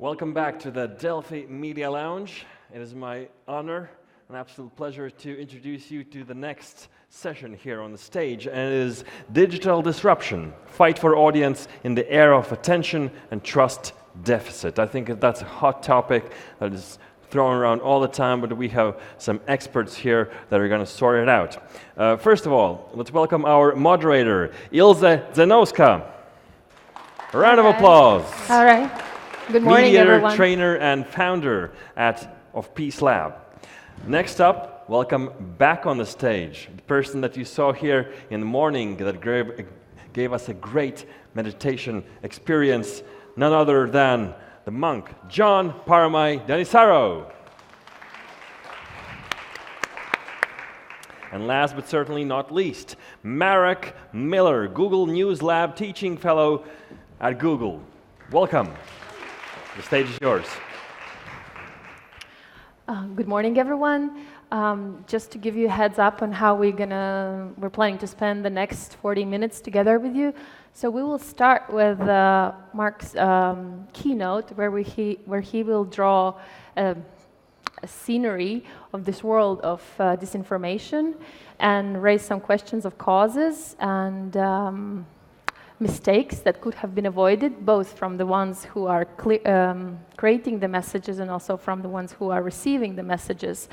Welcome back to the Delphi Media Lounge. It is my honor and absolute pleasure to introduce you to the next session here on the stage, and it is Digital Disruption, Fight for Audience in the Era of Attention and Trust Deficit. I think that's a hot topic that is thrown around all the time, but we have some experts here that are going to sort it out. First of all, let's welcome our moderator, Ilze Dzenovska. A round of applause. All right. Good morning, Mediator, everyone. trainer, and founder of Peace Lab. Next up, welcome back on the stage, the person that you saw here in the morning that gave us a great meditation experience, none other than the monk, John Paramai Dhanissaro. And last but certainly not least, Marek Miller, Google News Lab Teaching Fellow at Google. Welcome. The stage is yours. Good morning, everyone. Just to give you a heads up on how we're planning to spend the next 40 minutes together with you. So we will start with Mark's keynote, where he will draw a scenery of this world of disinformation and raise some questions of causes and mistakes that could have been avoided, both from the ones who are creating the messages and also from the ones who are receiving the messages.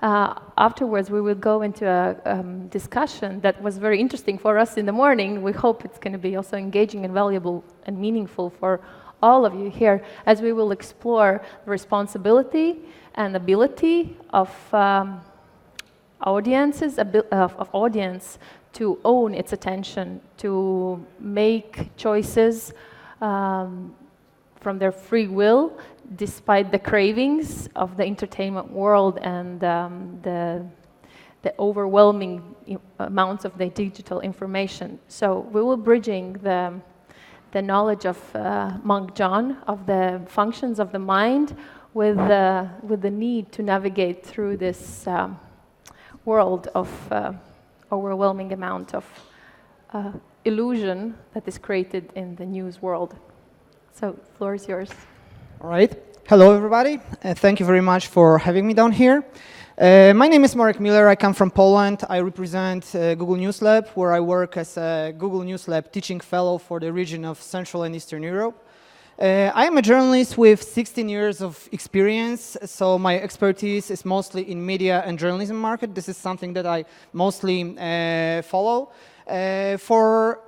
Afterwards, we will go into a discussion that was very interesting for us in the morning. We hope it's going to be also engaging and valuable and meaningful for all of you here, as we will explore the responsibility and ability of audience to own its attention, to make choices from their free will, despite the cravings of the entertainment world and the overwhelming amounts of the digital information. So we will bridging the knowledge of Monk John of the functions of the mind with the need to navigate through this world of overwhelming amount of illusion that is created in the news world. So, the floor is yours. All right. Hello, everybody. Thank you very much for having me down here. My name is Marek Miller. I come from Poland. I represent Google News Lab, where I work as a Google News Lab teaching fellow for the region of Central and Eastern Europe. I am a journalist with 16 years of experience, so my expertise is mostly in media and journalism market. This is something that I mostly follow. For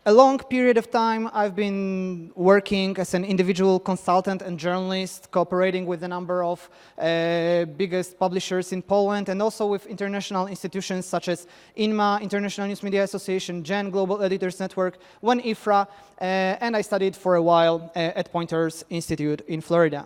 a long period of time, I've been working as an individual consultant and journalist, cooperating with a number of biggest publishers in Poland, and also with international institutions such as INMA, International News Media Association, GEN, Global Editors Network, IFRA, and I studied for a while at Poynter's Institute in Florida.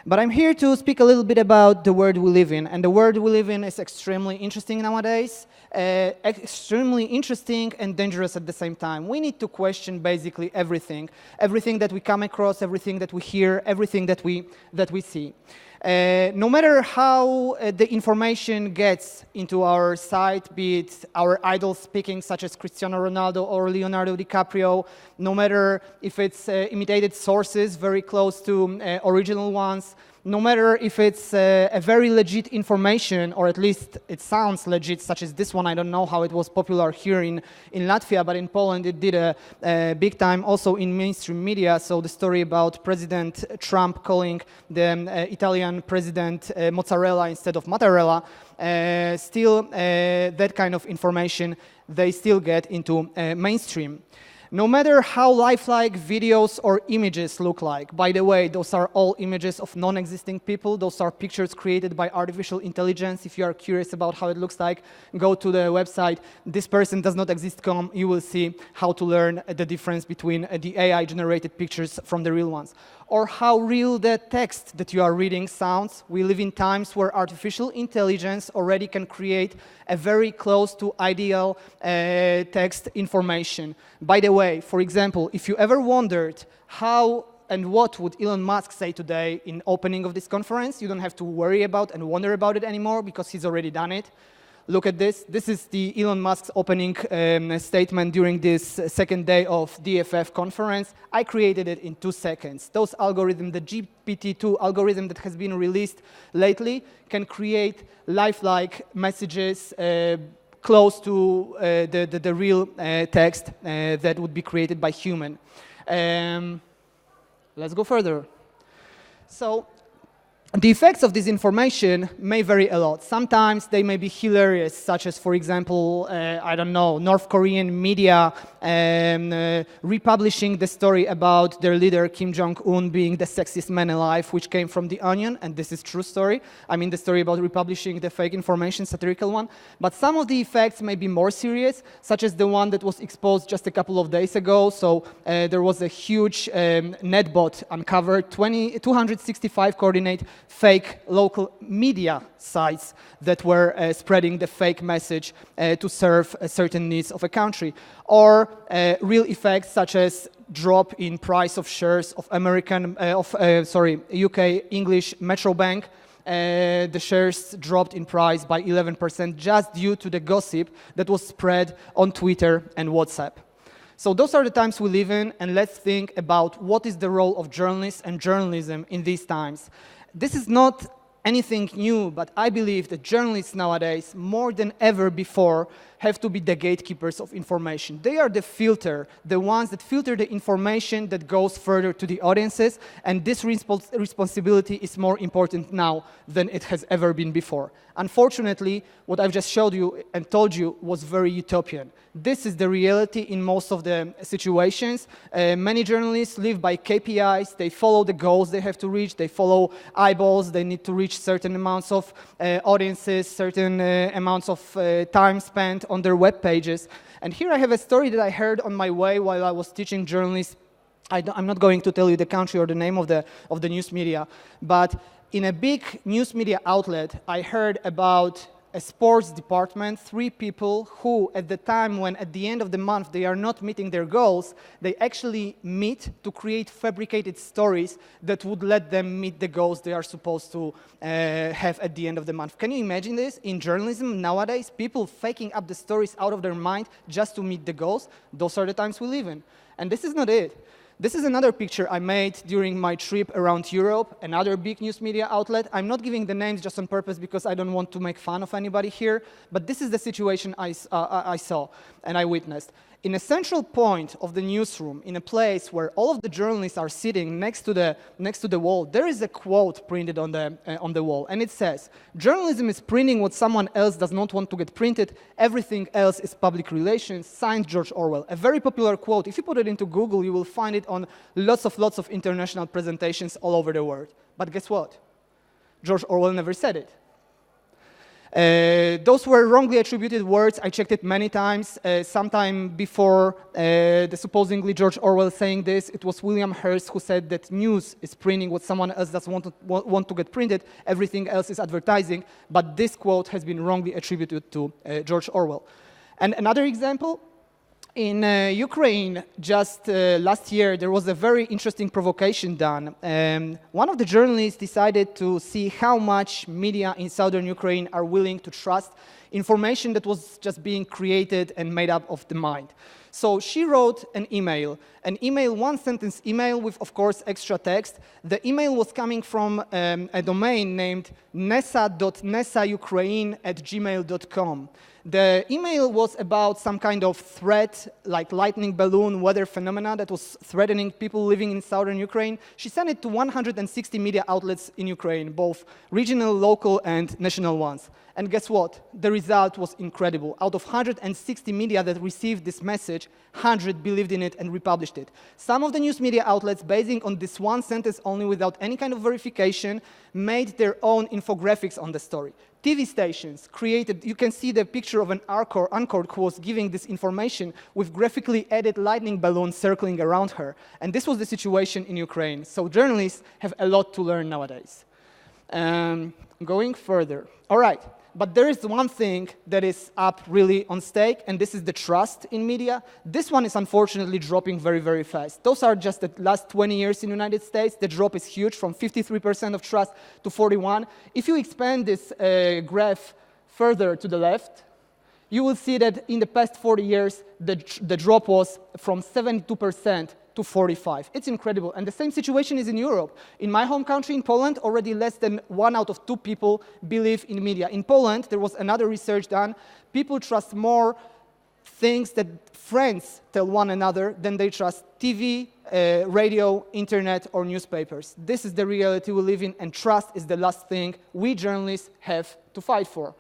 But I'm here to speak a little bit about the world we live in, and the world we live in is extremely interesting nowadays, extremely interesting and dangerous at the same time. We need to question basically everything that we come across, everything that we hear, everything that we see. No matter how the information gets into our site, be it our idols speaking, such as Cristiano Ronaldo or Leonardo DiCaprio, no matter if it's imitated sources very close to original ones, no matter if it's a very legit information, or at least it sounds legit, such as this one. I don't know how it was popular here in Latvia, but in Poland it did a big time also in mainstream media. So the story about President Trump calling the Italian president mozzarella instead of mozzarella, still that kind of information, they still get into mainstream. No matter how lifelike videos or images look like, by the way, those are all images of non-existing people. Those are pictures created by artificial intelligence. If you are curious about how it looks like, go to the website thispersondoesnotexist.com. You will see how to learn the difference between the AI-generated pictures from the real ones. Or how real the text that you are reading sounds. We live in times where artificial intelligence already can create a very close to ideal text information. By the way, for example, if you ever wondered how and what would Elon Musk say today in opening of this conference, you don't have to worry about and wonder about it anymore because he's already done it. look at this. This is the Elon Musk's opening statement during this second day of DFF conference. I created it in 2 seconds. Those algorithms, the GPT-2 algorithm that has been released lately, can create lifelike messages close to the real text that would be created by human. Let's go further. So the effects of this information may vary a lot. Sometimes they may be hilarious, such as, for example, I don't know, North Korean media republishing the story about their leader, Kim Jong-un, being the sexiest man alive, which came from The Onion, and this is true story. I mean, the story about republishing the fake information, satirical one. But some of the effects may be more serious, such as the one that was exposed just a couple of days ago. So there was a huge netbot uncovered, 265 coordinate fake local media sites that were spreading the fake message to serve certain needs of a country, or real effects such as drop in price of shares of UK English Metro Bank. The shares dropped in price by 11% just due to the gossip that was spread on Twitter and WhatsApp. So those are the times we live in, and let's think about what is the role of journalists and journalism in these times. This is not anything new, but I believe that journalists nowadays, more than ever before, have to be the gatekeepers of information. They are the filter, the ones that filter the information that goes further to the audiences, and this responsibility is more important now than it has ever been before. Unfortunately, what I've just showed you and told you was very utopian. This is the reality in most of the situations. Many journalists live by KPIs. They follow the goals they have to reach. They follow eyeballs. They need to reach certain amounts of audiences, certain amounts of time spent on their web pages. And here I have a story that I heard on my way while I was teaching journalists. I'm not going to tell you the country or the name of the news media, but in a big news media outlet, I heard about a sports department, 3 people who, at the time when at the end of the month they are not meeting their goals, they actually meet to create fabricated stories that would let them meet the goals they are supposed to have at the end of the month. Can you imagine this? In journalism nowadays, people faking up the stories out of their mind just to meet the goals. Those are the times we live in. And this is not it. This is another picture I made during my trip around Europe, another big news media outlet. I'm not giving the names just on purpose because I don't want to make fun of anybody here, but this is the situation I saw and I witnessed. In a central point of the newsroom, in a place where all of the journalists are sitting next to the wall, there is a quote printed on the wall, and it says, "Journalism is printing what someone else does not want to get printed. Everything else is public relations." Signed, George Orwell. A very popular quote. If you put it into Google, you will find it on lots of international presentations all over the world. But guess what? George Orwell never said it. Those were wrongly attributed words. I checked it many times. Sometime before the supposedly George Orwell saying this, it was William Hearst who said that news is printing what someone else does want to get printed. Everything else is advertising. But this quote has been wrongly attributed to George Orwell. And another example, in Ukraine, just last year, there was a very interesting provocation done. One of the journalists decided to see how much media in southern Ukraine are willing to trust information that was just being created and made up of the mind. So she wrote an email, one-sentence email with, of course, extra text. The email was coming from a domain named nesa.nesaukraine@gmail.com. The email was about some kind of threat, like lightning balloon weather phenomena that was threatening people living in southern Ukraine. She sent it to 160 media outlets in Ukraine, both regional, local, and national ones. And guess what? The result was incredible. Out of 160 media that received this message, 100 believed in it and republished it. Some of the news media outlets, basing on this one sentence only without any kind of verification, made their own infographics on the story. TV stations created, you can see the picture of an anchor who was giving this information with graphically added lightning balloons circling around her. And this was the situation in Ukraine. So journalists have a lot to learn nowadays. Going further. All right. But there is one thing that is up really on stake, and this is the trust in media. This one is unfortunately dropping very, very fast. Those are just the last 20 years in the United States. The drop is huge, from 53% of trust to 41%. If you expand this graph further to the left, you will see that in the past 40 years, the drop was from 72% to 45%. It's incredible. And the same situation is in Europe. In my home country, in Poland, already less than 1 out of 2 people believe in media. In Poland, there was another research done. People trust more things that friends tell one another than they trust TV, radio, internet, or newspapers. This is the reality we live in, and trust is the last thing we journalists have to fight for.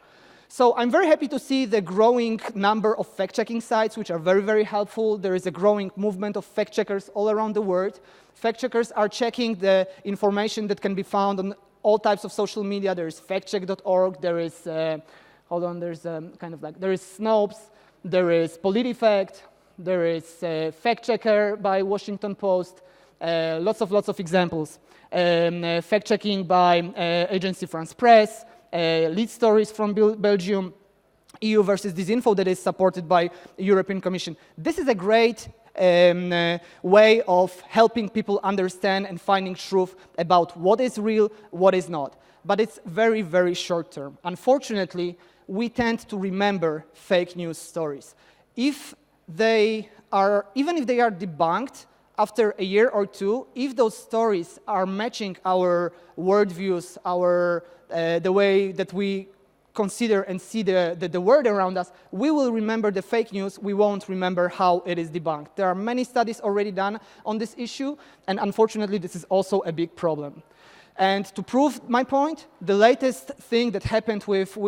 So I'm very happy to see the growing number of fact-checking sites, which are very, very helpful. There is a growing movement of fact-checkers all around the world. Fact-checkers are checking the information that can be found on all types of social media. There is factcheck.org, there is, there is Snopes, there is PolitiFact, there is Fact Checker by Washington Post, lots of examples. Fact-checking by agency France Press, lead stories from Belgium, EU versus Disinfo that is supported by the European Commission. This is a great way of helping people understand and finding truth about what is real, what is not. But it's very, very short term. Unfortunately, we tend to remember fake news stories. Even if they are debunked after a year or two, if those stories are matching our worldviews, the way that we consider and see the world around us, we will remember the fake news, we won't remember how it is debunked. There are many studies already done on this issue, and unfortunately this is also a big problem. And to prove my point, the latest thing that happened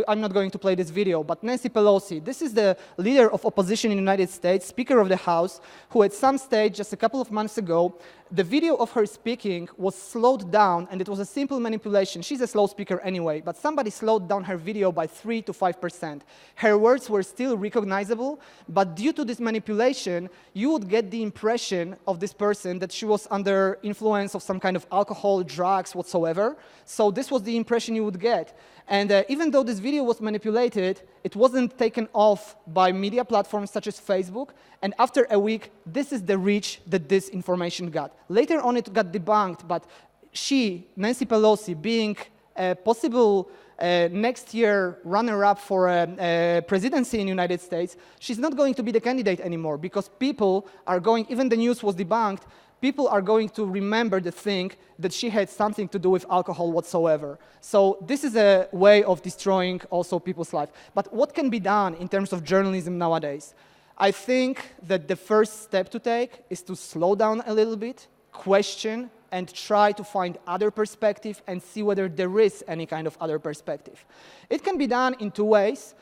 I'm not going to play this video, but Nancy Pelosi, this is the leader of opposition in the United States, Speaker of the House, who at some stage, just a couple of months ago, the video of her speaking was slowed down, and it was a simple manipulation. She's a slow speaker anyway, but somebody slowed down her video by 3 to 5%. Her words were still recognizable, but due to this manipulation, you would get the impression of this person that she was under influence of some kind of alcohol, drugs, whatsoever. So this was the impression you would get. And even though this video was manipulated, it wasn't taken off by media platforms such as Facebook. And after a week, this is the reach that this information got. Later on, it got debunked, but she, Nancy Pelosi, being a possible next year runner-up for a presidency in the United States, she's not going to be the candidate anymore because people are going, even the news was debunked, people are going to remember the thing that she had something to do with alcohol whatsoever. So this is a way of destroying also people's life. But what can be done in terms of journalism nowadays? I think that the first step to take is to slow down a little bit, question, and try to find other perspective and see whether there is any kind of other perspective. It can be done in 2 ways.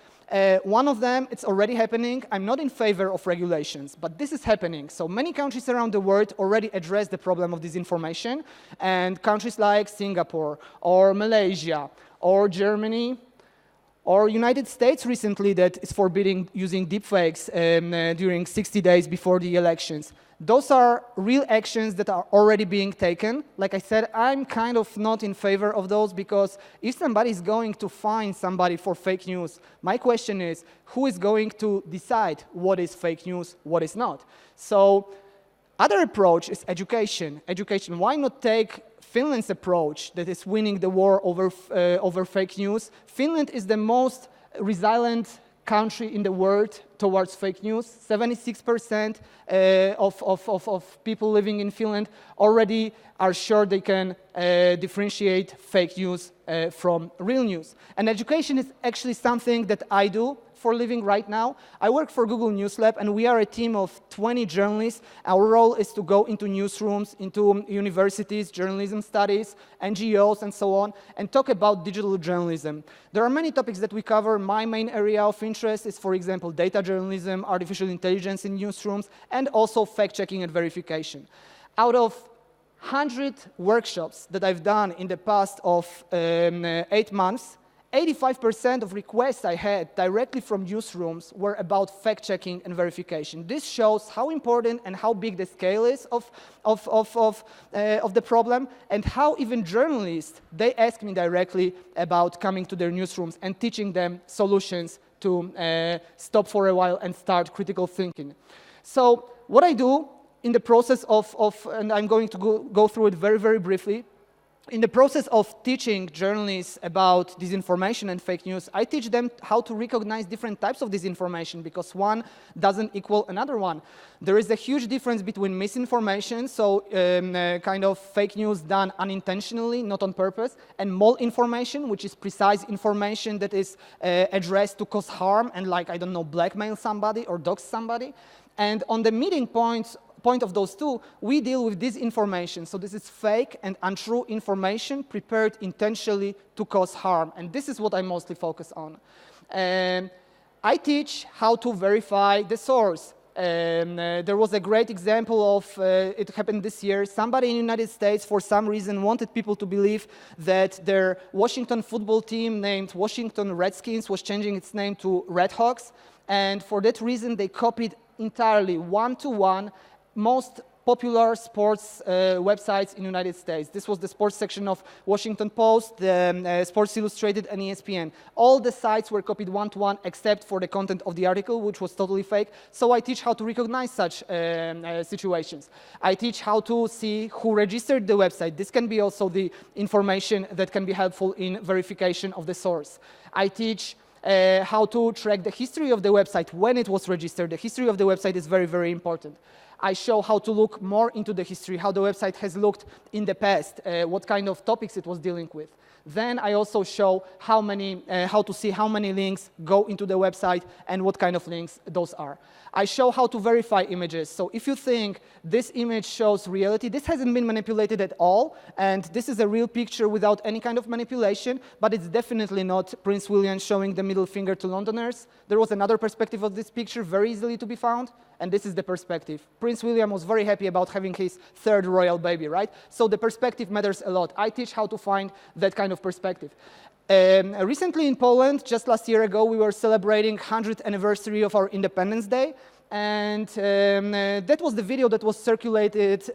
One of them, it's already happening. I'm not in favor of regulations, but this is happening. So many countries around the world already address the problem of disinformation, and countries like Singapore or Malaysia or Germany or United States recently that is forbidding using deepfakes during 60 days before the elections. Those are real actions that are already being taken. Like I said, I'm kind of not in favor of those because if somebody is going to fine somebody for fake news, my question is, who is going to decide what is fake news, what is not? So, other approach is education. Education. Why not take Finland's approach that is winning the war over fake news? Finland is the most resilient country in the world towards fake news. 76% of people living in Finland already are sure they can differentiate fake news from real news. And education is actually something that I do for a living right now. I work for Google News Lab, and we are a team of 20 journalists. Our role is to go into newsrooms, into universities, journalism studies, NGOs, and so on, and talk about digital journalism. There are many topics that we cover. My main area of interest is, for example, data journalism, artificial intelligence in newsrooms, and also fact-checking and verification. Out of 100 workshops that I've done in the past of 8 months, 85% of requests I had directly from newsrooms were about fact-checking and verification. This shows how important and how big the scale is of the problem, and how even journalists, they ask me directly about coming to their newsrooms and teaching them solutions to stop for a while and start critical thinking. So what I do in the process and I'm going to go through it very, very briefly. in the process of teaching journalists about disinformation and fake news, I teach them how to recognize different types of disinformation, because one doesn't equal another one. There is a huge difference between misinformation, so kind of fake news done unintentionally, not on purpose, and malinformation, which is precise information that is addressed to cause harm and, like, I don't know, blackmail somebody or dox somebody. And on the meeting point of those two, we deal with disinformation. So this is fake and untrue information prepared intentionally to cause harm. And this is what I mostly focus on. I teach how to verify the source. There was a great example of, it happened this year. Somebody in the United States, for some reason, wanted people to believe that their Washington football team named Washington Redskins was changing its name to Red Hawks. And for that reason, they copied entirely, one-to-one, most popular sports websites in the United States. This was the sports section of Washington Post, the Sports Illustrated, and ESPN. All the sites were copied one-to-one except for the content of the article, which was totally fake. So I teach how to recognize such situations. I teach how to see who registered the website. This can be also the information that can be helpful in verification of the source. I teach how to track the history of the website when it was registered. The history of the website is very, very important. I show how to look more into the history, how the website has looked in the past, what kind of topics it was dealing with. Then I also show how to see how many links go into the website and what kind of links those are. I show how to verify images. So if you think this image shows reality, this hasn't been manipulated at all, and this is a real picture without any kind of manipulation, but it's definitely not Prince William showing the middle finger to Londoners. There was another perspective of this picture, very easily to be found, and this is the perspective. Prince William was very happy about having his third royal baby, right? So the perspective matters a lot. I teach how to find that kind of perspective. Recently in Poland, just last year ago, we were celebrating 100th anniversary of our Independence Day. And that was the video that was circulated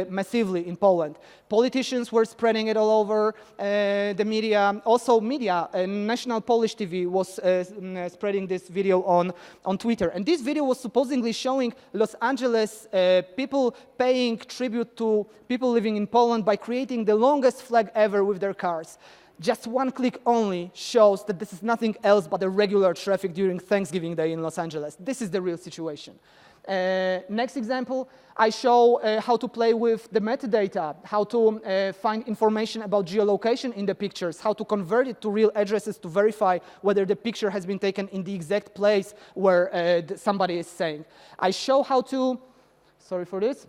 massively in Poland. Politicians were spreading it all over the media. Also media, national Polish TV was spreading this video on Twitter. And this video was supposedly showing Los Angeles people paying tribute to people living in Poland by creating the longest flag ever with their cars. Just one click only shows that this is nothing else but a regular traffic during Thanksgiving Day in Los Angeles. This is the real situation. Next example, I show how to play with the metadata, how to find information about geolocation in the pictures, how to convert it to real addresses to verify whether the picture has been taken in the exact place where somebody is saying. I show how to, sorry for this,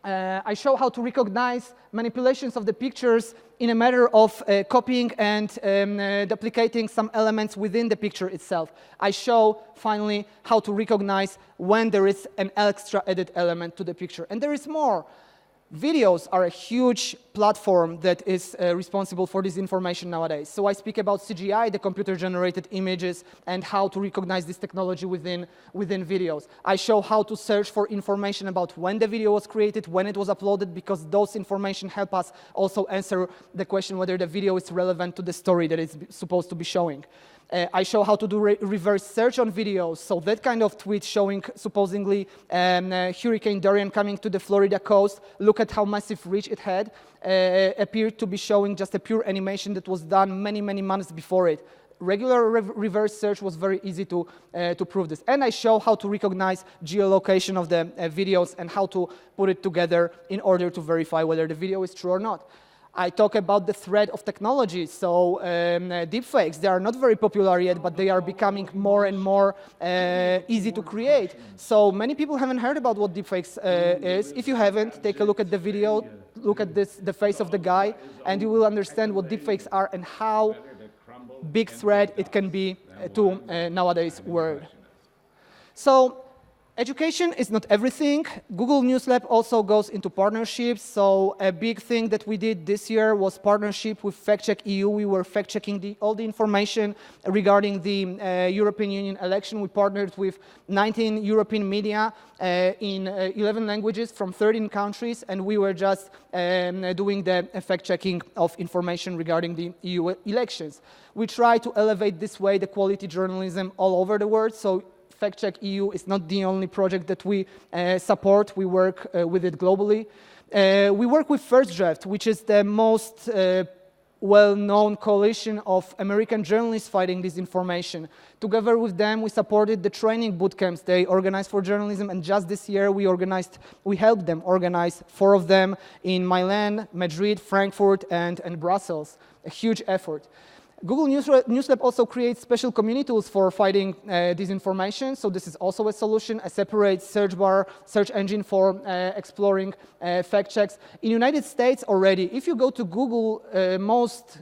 I show how to recognize manipulations of the pictures in a matter of copying and duplicating some elements within the picture itself. I show, finally, how to recognize when there is an extra added element to the picture. And there is more. Videos are a huge platform that is responsible for this information nowadays. So I speak about CGI, the computer-generated images, and how to recognize this technology within videos. I show how to search for information about when the video was created, when it was uploaded, because those information help us also answer the question whether the video is relevant to the story that it's supposed to be showing. I show how to do reverse search on videos. So that kind of tweet showing supposedly Hurricane Dorian coming to the Florida coast, look at how massive reach it had, appeared to be showing just a pure animation that was done many, many months before it. Regular reverse search was very easy to prove this. And I show how to recognize geolocation of the videos and how to put it together in order to verify whether the video is true or not. I talk about the threat of technology, so deepfakes, they are not very popular yet, but they are becoming more and more easy to create. So many people haven't heard about what deepfakes is. If you haven't, take a look at the video, look at the face of the guy, and you will understand what deepfakes are and how big threat it can be to nowadays world. So education is not everything. Google News Lab also goes into partnerships. So a big thing that we did this year was partnership with FactCheck EU. We were fact-checking all the information regarding the European Union election. We partnered with 19 European media in 11 languages from 13 countries, and we were just doing the fact-checking of information regarding the EU elections. We try to elevate this way the quality journalism all over the world. So FactCheck EU is not the only project that we support. We work with it globally. We work with First Draft, which is the most well-known coalition of American journalists fighting disinformation. Together with them, we supported the training bootcamps they organized for journalism, and just this year we helped them organize 4 of them in Milan, Madrid, Frankfurt, and Brussels. A huge effort. Google Newslab also creates special community tools for fighting disinformation. So this is also a solution, a separate search engine for exploring fact checks. In the United States already, if you go to Google most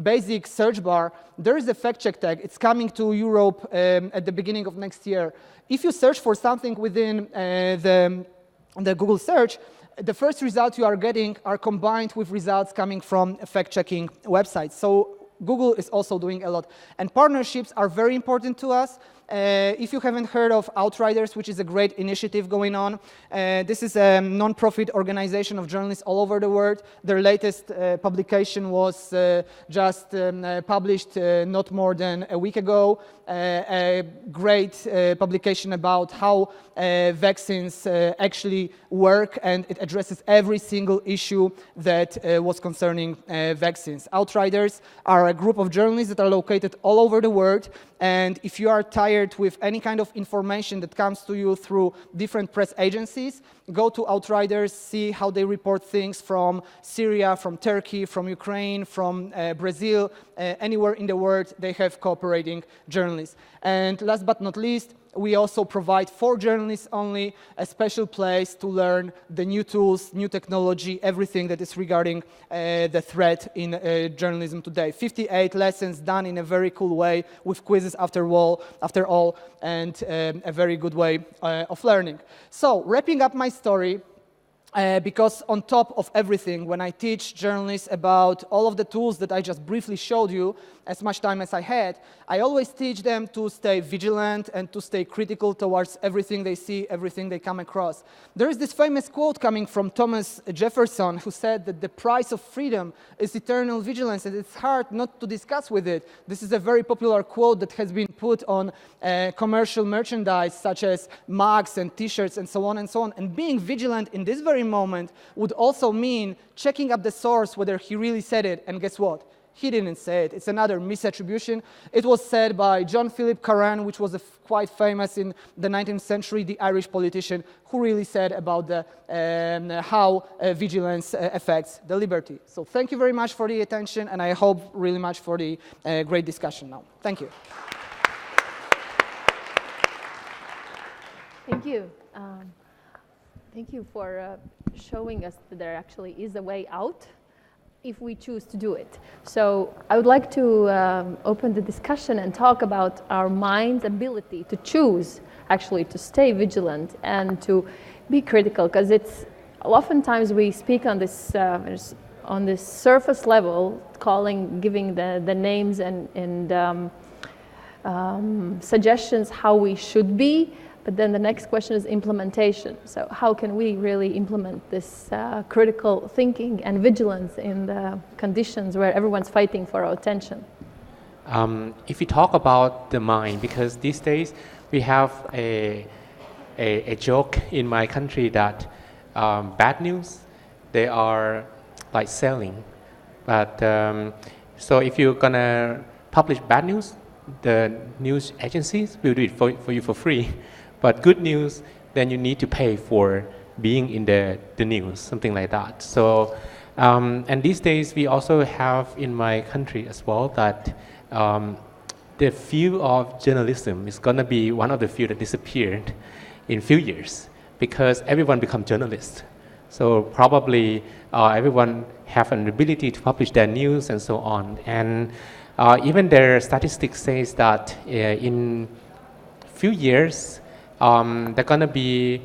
basic search bar, there is a fact check tag. It's coming to Europe at the beginning of next year. If you search for something within the Google search, the first results you are getting are combined with results coming from fact-checking websites. So Google is also doing a lot. And partnerships are very important to us. If you haven't heard of Outriders, which is a great initiative going on, this is a non-profit organization of journalists all over the world. Their latest publication was just published not more than a week ago. A great publication about how vaccines actually work, and it addresses every single issue that was concerning vaccines. Outriders are a group of journalists that are located all over the world, and if you are tired with any kind of information that comes to you through different press agencies, go to Outriders, see how they report things from Syria, from Turkey, from Ukraine, from Brazil, anywhere in the world they have cooperating journalists. And last but not least, we also provide for journalists only a special place to learn the new tools, new technology, everything that is regarding the threat in journalism today. 58 lessons done in a very cool way with quizzes after all, and a very good way of learning. So, wrapping up my story, because on top of everything, when I teach journalists about all of the tools that I just briefly showed you, as much time as I had, I always teach them to stay vigilant and to stay critical towards everything they see, everything they come across. There is this famous quote coming from Thomas Jefferson, who said that the price of freedom is eternal vigilance, and it's hard not to discuss with it. This is a very popular quote that has been put on commercial merchandise, such as mugs and t-shirts and so on and so on. And being vigilant in this very moment would also mean checking up the source whether he really said it, and guess what? He didn't say it. It's another misattribution. It was said by John Philip Curran, which was quite famous in the 19th century, the Irish politician, who really said about how vigilance affects the liberty. So thank you very much for the attention, and I hope really much for the great discussion now. Thank you. Thank you. Thank you for showing us that there actually is a way out if we choose to do it. So I would like to open the discussion and talk about our mind's ability to choose, actually to stay vigilant and to be critical, because it's oftentimes we speak on this surface level, giving the names and suggestions how we should be. But then the next question is implementation. So how can we really implement this critical thinking and vigilance in the conditions where everyone's fighting for our attention? If we talk about the mind, because these days we have a joke in my country that bad news, they are like selling. But so if you're gonna publish bad news, the news agencies will do it for you for free. But good news, then you need to pay for being in the news, something like that. So, and these days we also have in my country as well that the field of journalism is going to be one of the fields that disappeared in a few years because everyone becomes journalists. So probably everyone have an ability to publish their news and so on. And even their statistics says that in few years, they're going to be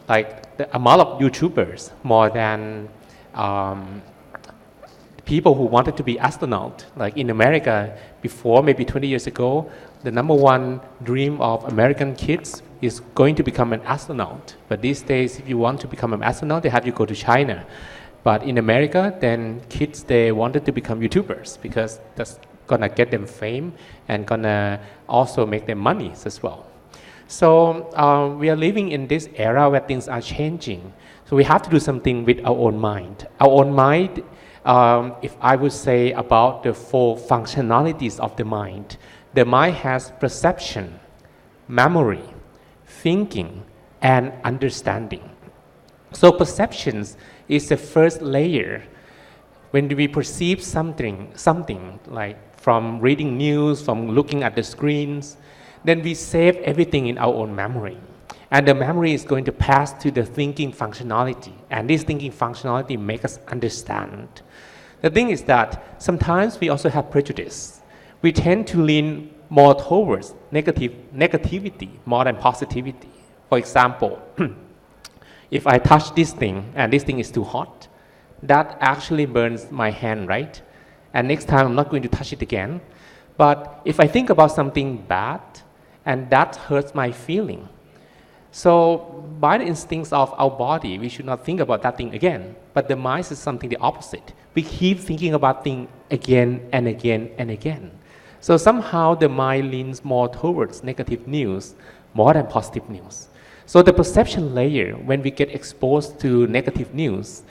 like the amount of YouTubers more than people who wanted to be astronaut. Like in America, before maybe 20 years ago, the number one dream of American kids is going to become an astronaut. But these days, if you want to become an astronaut, they have you go to China. But in America, then kids, they wanted to become YouTubers because that's gonna get them fame and gonna also make them money as well. So we are living in this era where things are changing. So we have to do something with our own mind. Our own mind, if I would say about the four functionalities of the mind has perception, memory, thinking, and understanding. So perceptions is the first layer. When we perceive something like from reading news, from looking at the screens, then we save everything in our own memory. And the memory is going to pass to the thinking functionality. And this thinking functionality makes us understand. The thing is that sometimes we also have prejudice. We tend to lean more towards negativity more than positivity. For example, if I touch this thing and this thing is too hot, that actually burns my hand, right? And next time I'm not going to touch it again. But if I think about something bad and that hurts my feeling, so by the instincts of our body, we should not think about that thing again. But the mind is something the opposite. We keep thinking about things again and again and again. So somehow the mind leans more towards negative news more than positive news. So the perception layer, when we get exposed to negative news,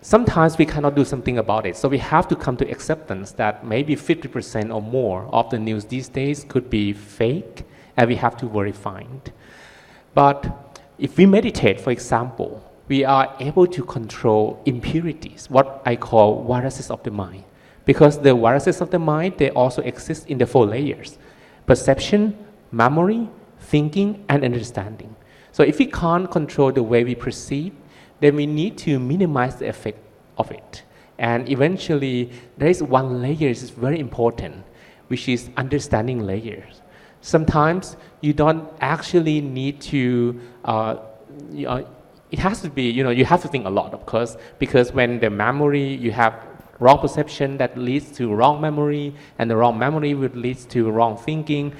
sometimes we cannot do something about it. So we have to come to acceptance that maybe 50% or more of the news these days could be fake, and we have to verify it. But if we meditate, for example, we are able to control impurities, what I call viruses of the mind. Because the viruses of the mind, they also exist in the four layers: perception, memory, thinking, and understanding. So if we can't control the way we perceive, then we need to minimize the effect of it. And eventually, there is one layer that is very important, which is understanding layers. Sometimes you don't actually need to, it has to be, you have to think a lot, of course, because when the memory, you have wrong perception that leads to wrong memory, and the wrong memory would lead to wrong thinking,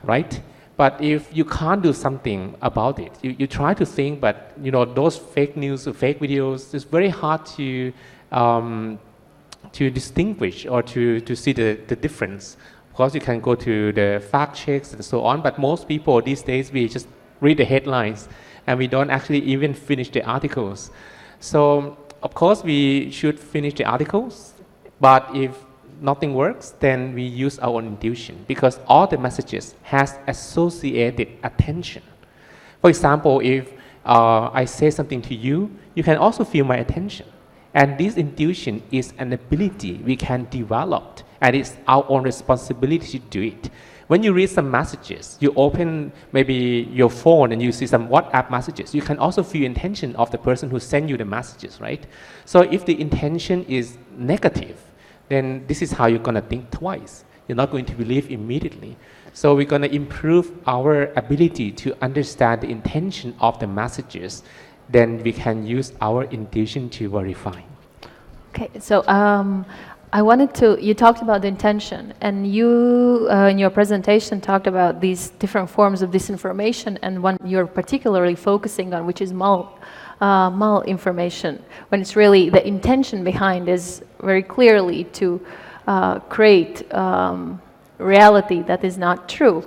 right? But if you can't do something about it, you try to think, but those fake news or fake videos, it's very hard to distinguish or to see the difference. Of course, you can go to the fact checks and so on, but most people these days, we just read the headlines and we don't actually even finish the articles. So, of course, we should finish the articles, but if nothing works, then we use our own intuition, because all the messages has associated attention. For example, if I say something to you, you can also feel my attention. And this intuition is an ability we can develop, and it's our own responsibility to do it. When you read some messages, you open maybe your phone and you see some WhatsApp messages, you can also feel intention of the person who sent you the messages, right? So if the intention is negative, then this is how you're going to think twice. You're not going to believe immediately. So we're going to improve our ability to understand the intention of the messages. Then we can use our intuition to verify. Okay, so I wanted to, you talked about the intention, and you, in your presentation, talked about these different forms of disinformation, and one you're particularly focusing on, which is malinformation, when it's really the intention behind is very clearly to create reality that is not true.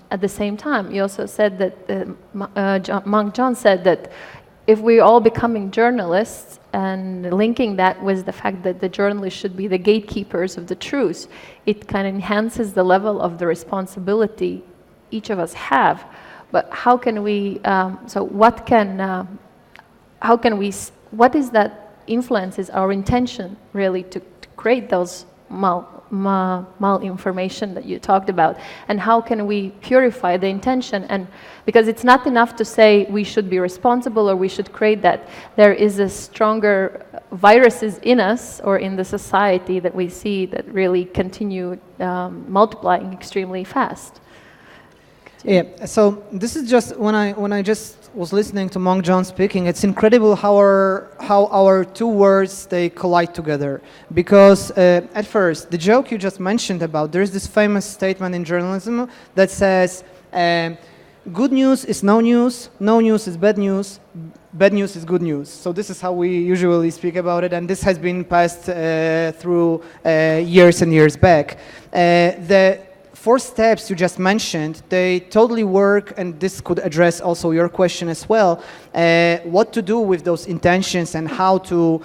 At the same time, you also said that, Monk John said that if we're all becoming journalists and linking that with the fact that the journalists should be the gatekeepers of the truth, it kind of enhances the level of the responsibility each of us have. But how can we, what is that influences our intention really to create those malinformation that you talked about, and how can we purify the intention? And because it's not enough to say we should be responsible or we should create that, there is a stronger viruses in us or in the society that we see that really continue multiplying extremely fast. Yeah, so this is just when I just was listening to Monk John speaking, it's incredible how our two words they collide together. Because at first, the joke you just mentioned about, there's this famous statement in journalism that says, good news is no news is bad news is good news. So this is how we usually speak about it, and this has been passed through years and years back. The 4 steps you just mentioned, they totally work, and this could address also your question as well, what to do with those intentions and how to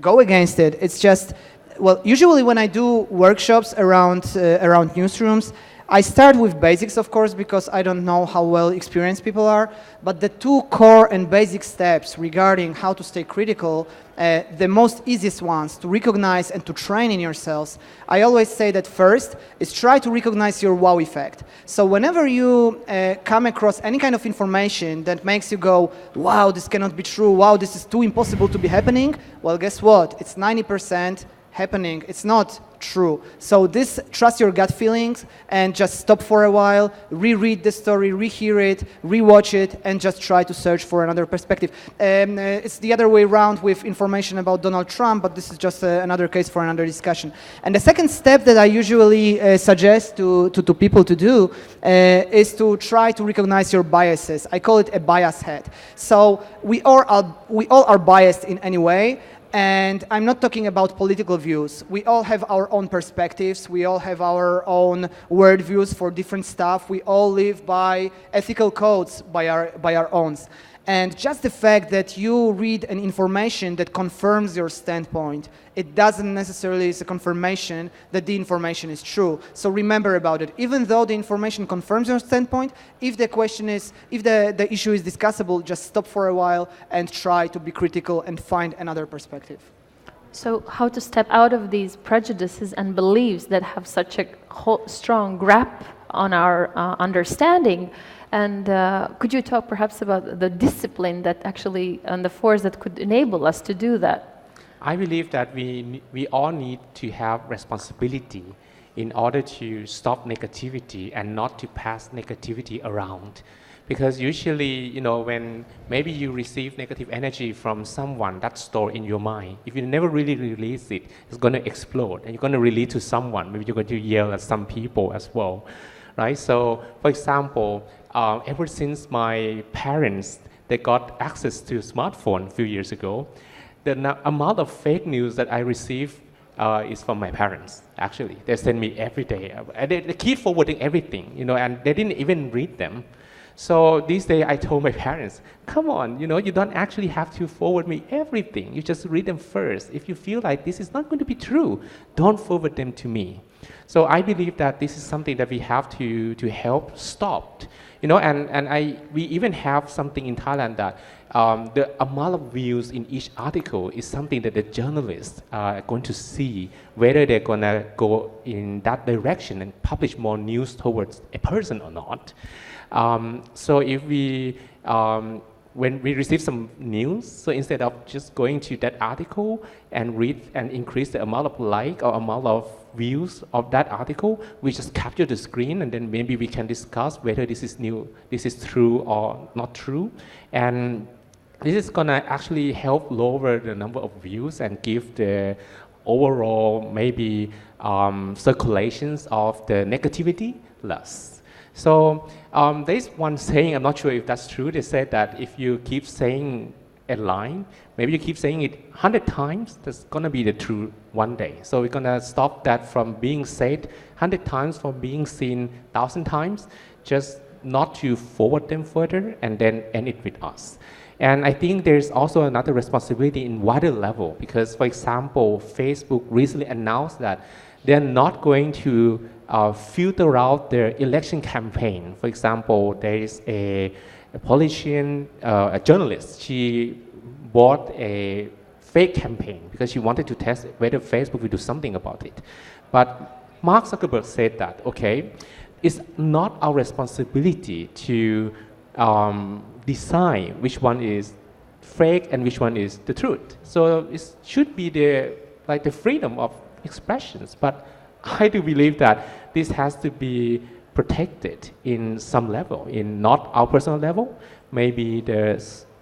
go against it. It's just, well, usually when I do workshops around newsrooms, I start with basics, of course, because I don't know how well experienced people are, but the 2 core and basic steps regarding how to stay critical, the most easiest ones to recognize and to train in yourselves, I always say that first is try to recognize your wow effect. So whenever you come across any kind of information that makes you go, wow, this cannot be true, wow, this is too impossible to be happening, well, guess what? It's 90% happening. It's not true. So this, trust your gut feelings and just stop for a while, reread the story, rehear it, rewatch it, and just try to search for another perspective. It's the other way around with information about Donald Trump, but this is just another case for another discussion. And the second step that I usually suggest to people to do is to try to recognize your biases. I call it a bias head. So we all are biased in any way. And I'm not talking about political views. We all have our own perspectives. We all have our own worldviews for different stuff. We all live by ethical codes by our own. And just the fact that you read an information that confirms your standpoint, it doesn't necessarily is a confirmation that the information is true. So remember about it. Even though the information confirms your standpoint, if the question is, if the issue is discussable, just stop for a while and try to be critical and find another perspective. So how to step out of these prejudices and beliefs that have such a strong grip on our understanding? And could you talk perhaps about the discipline that actually, and the force that could enable us to do that? I believe that we all need to have responsibility in order to stop negativity and not to pass negativity around. Because usually, when maybe you receive negative energy from someone that's stored in your mind, if you never really release it, it's going to explode and you're going to release to someone. Maybe you're going to yell at some people as well, right? So, for example, ever since my parents, they got access to a smartphone a few years ago, the amount of fake news that I receive is from my parents, actually. They send me every day. They keep forwarding everything, and they didn't even read them. So these days I told my parents, come on, you don't actually have to forward me everything. You just read them first. If you feel like this is not going to be true, don't forward them to me. So I believe that this is something that we have to help stop. We even have something in Thailand that the amount of views in each article is something that the journalists are going to see whether they're going to go in that direction and publish more news towards a person or not. So if when we receive some news, so instead of just going to that article and read and increase the amount of like or amount of views of that article, we just capture the screen and then maybe we can discuss whether this is true or not true. And this is gonna actually help lower the number of views and give the overall maybe circulations of the negativity less. So there's one saying, I'm not sure if that's true, they said that if you keep saying a line, maybe you keep saying it 100 times, that's going to be the truth one day. So we're going to stop that from being said 100 times, from being seen 1,000 times, just not to forward them further and then end it with us. And I think there's also another responsibility in wider level because, for example, Facebook recently announced that they're not going to filter out their election campaign. For example, there is a politician, a journalist. She bought a fake campaign because she wanted to test whether Facebook will do something about it. But Mark Zuckerberg said that, okay, it's not our responsibility to decide which one is fake and which one is the truth. So it should be the freedom of expressions. But I do believe that this has to be protected in some level, in not our personal level, maybe the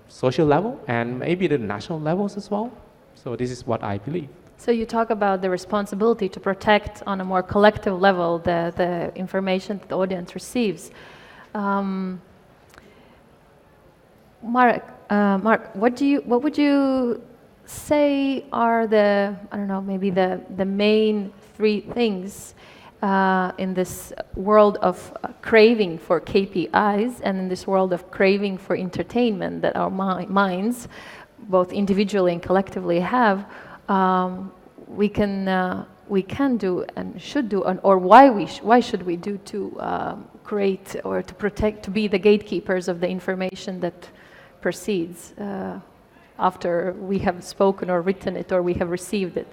social level, and maybe the national levels as well. So this is what I believe. So you talk about the responsibility to protect on a more collective level the information that the audience receives. Marek, what would you say are the, maybe the main 3 things in this world of craving for KPIs and in this world of craving for entertainment that our minds, both individually and collectively, have, we can do and should do, or why should we do to create or to protect, to be the gatekeepers of the information that proceeds after we have spoken or written it or we have received it?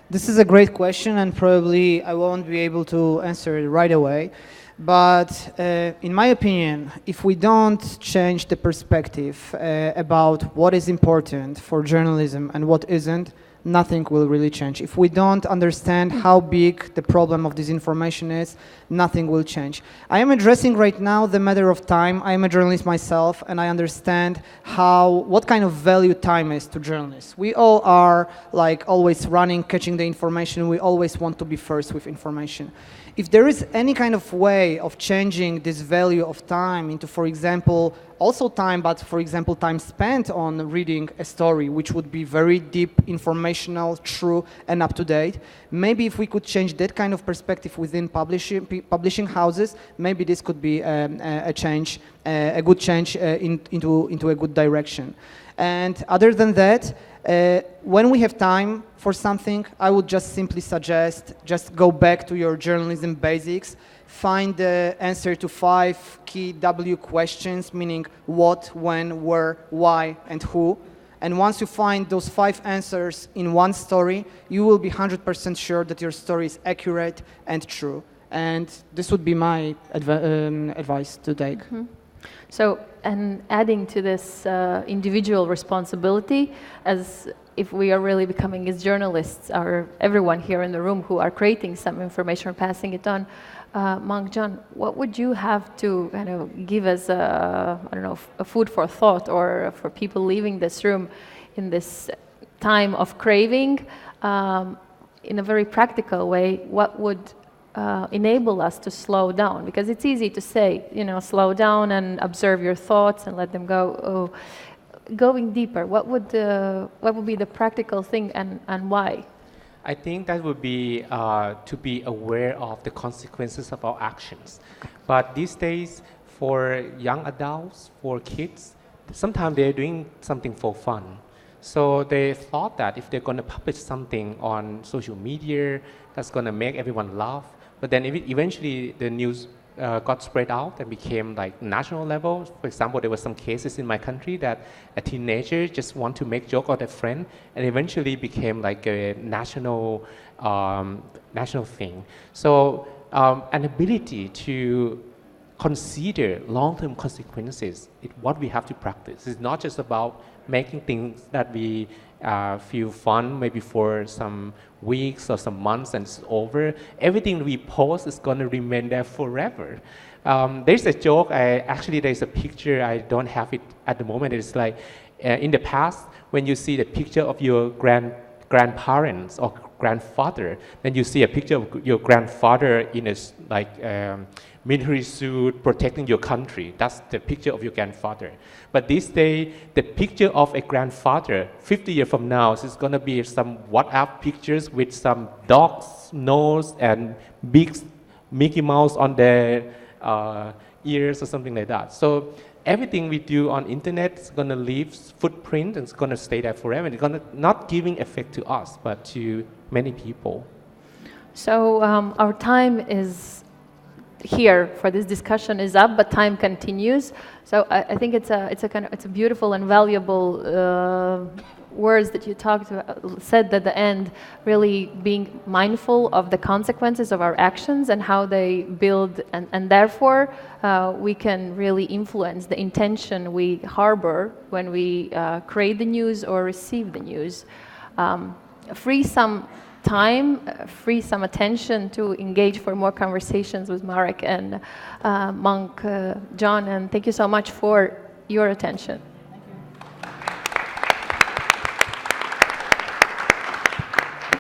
This is a great question, and probably I won't be able to answer it right away. But in my opinion, if we don't change the perspective about what is important for journalism and what isn't, nothing will really change. If we don't understand how big the problem of disinformation is, nothing will change. I am addressing right now the matter of time. I am a journalist myself, and I understand what kind of value time is to journalists. We all are like always running, catching the information. We always want to be first with information. If there is any kind of way of changing this value of time into, for example, also time, but for example, time spent on reading a story, which would be very deep, informational, true, and up to date, maybe if we could change that kind of perspective within publishing houses, maybe this could be a change, a good change into a good direction. And other than that, when we have time for something, I would just simply suggest just go back to your journalism basics, find the answer to 5 key W questions, meaning what, when, where, why, and who. And once you find those 5 answers in one story, you will be 100% sure that your story is accurate and true. And this would be my advice to take. Mm-hmm. So, and adding to this individual responsibility, as if we are really becoming as journalists, or everyone here in the room who are creating some information or passing it on, Monk John, what would you have to kind of give as a food for thought, or for people leaving this room in this time of craving, in a very practical way? What would enable us to slow down? Because it's easy to say, slow down and observe your thoughts and let them go. Oh, going deeper, what would be the practical thing, and why? I think that would be to be aware of the consequences of our actions. But these days, for young adults, for kids, sometimes they're doing something for fun. So they thought that if they're going to publish something on social media, that's going to make everyone laugh. But then eventually the news got spread out and became like national level. For example, there were some cases in my country that a teenager just want to make joke of a friend, and eventually became like a national thing. So an ability to consider long-term consequences is what we have to practice. It's not just about making things that we feel fun maybe for some weeks or some months and it's over. Everything we post is going to remain there forever. There's a joke, there's a picture, I don't have it at the moment. It's like in the past, when you see the picture of your grandparents or grandfather, then you see a picture of your grandfather in a military suit protecting your country. That's the picture of your grandfather. But this day, the picture of a grandfather 50 years from now is going to be some WhatsApp pictures with some dog's nose and big Mickey Mouse on their ears or something like that. So everything we do on internet is going to leave footprint and it's going to stay there forever. It's going to not giving effect to us, but to many people. So our time is here for this discussion is up, but time continues. So I think it's a beautiful and valuable words that you said at the end, really being mindful of the consequences of our actions and how they build, and therefore we can really influence the intention we harbor when we create the news or receive the news. Free some time, free some attention to engage for more conversations with Marek and Monk John, and thank you so much for your attention.